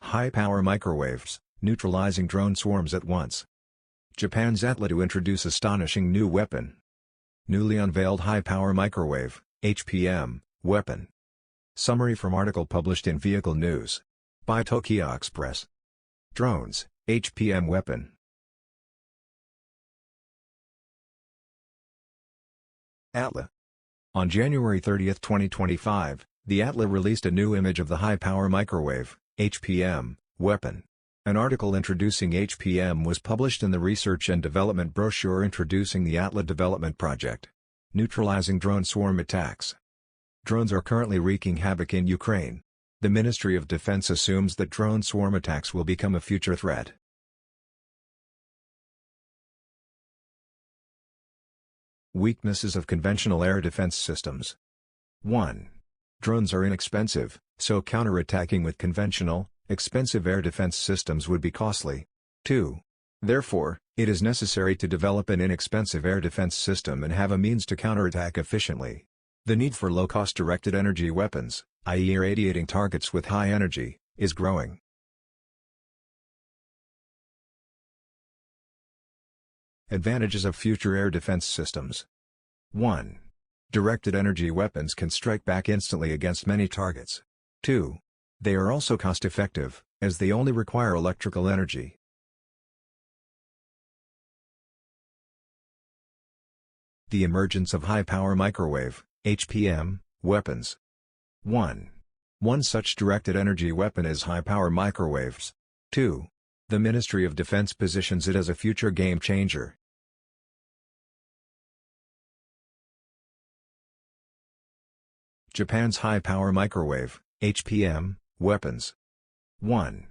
High-power microwaves, neutralizing drone swarms at once. Japan's ATLA to introduce astonishing new weapon. Newly unveiled high-power microwave, HPM, weapon. Summary from article published in Vehicle News. By TokioX'press. Drones, HPM weapon. ATLA. On January 30, 2025, the ATLA released a new image of the high-power microwave, HPM, weapon. An article introducing HPM was published in the Research and Development brochure introducing the ATLA development project. Neutralizing drone swarm attacks. Drones are currently wreaking havoc in Ukraine. The Ministry of Defense assumes that drone swarm attacks will become a future threat. Weaknesses of conventional air defense systems. 1. Drones are inexpensive, so counterattacking with conventional, expensive air defense systems would be costly. 2. Therefore, it is necessary to develop an inexpensive air defense system and have a means to counterattack efficiently. The need for low-cost directed energy weapons, i.e. irradiating targets with high energy, is growing. Advantages of future air defense systems. 1. Directed energy weapons can strike back instantly against many targets. 2. They are also cost-effective, as they only require electrical energy. The emergence of high-power microwave, HPM, weapons. 1. One such directed energy weapon is high-power microwaves. 2. The Ministry of Defense positions it as a future game changer. Japan's high-power microwave, HPM, weapons. 1.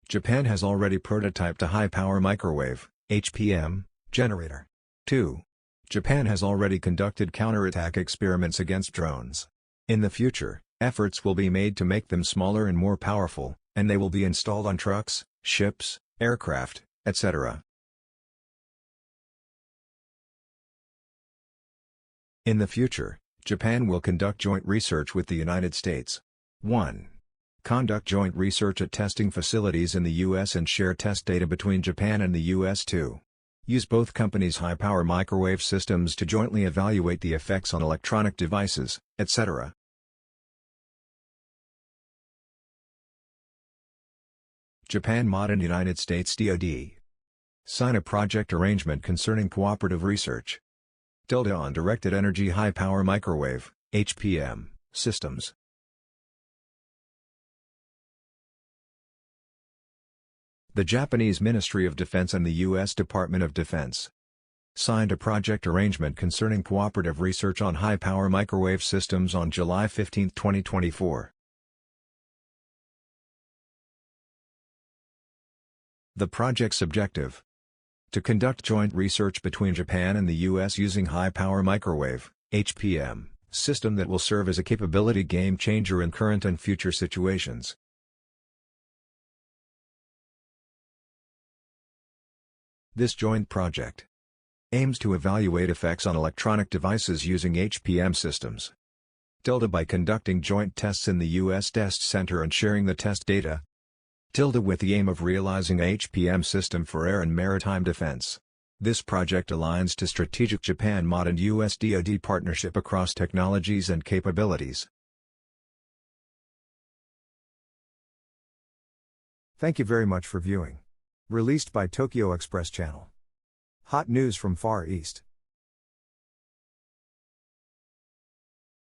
Japan has already prototyped a high-power microwave, HPM, generator. 2. Japan has already conducted counterattack experiments against drones. In the future, efforts will be made to make them smaller and more powerful, and they will be installed on trucks, ships, aircraft, etc. In the future, Japan will conduct joint research with the United States. 1. Conduct joint research at testing facilities in the U.S. and share test data between Japan and the U.S. 2. Use both companies' high-power microwave systems to jointly evaluate the effects on electronic devices, etc. Japan Modern United States DoD. Sign a project arrangement concerning cooperative research. TLDA on directed energy high-power microwave, HPM, systems. The Japanese Ministry of Defense and the U.S. Department of Defense signed a project arrangement concerning cooperative research on high-power microwave systems on July 15, 2024. The project's objective: to conduct joint research between Japan and the U.S. using high-power microwave, HPM, system that will serve as a capability game changer in current and future situations. This joint project aims to evaluate effects on electronic devices using HPM systems. TLDA by conducting joint tests in the U.S. Test Center and sharing the test data. TLDA with the aim of realizing a HPM system for air and maritime defense. This project aligns to strategic Japan Mod and U.S. DoD partnership across technologies and capabilities. Thank you very much for viewing. Released by TokioX'press channel. Hot news from Far East.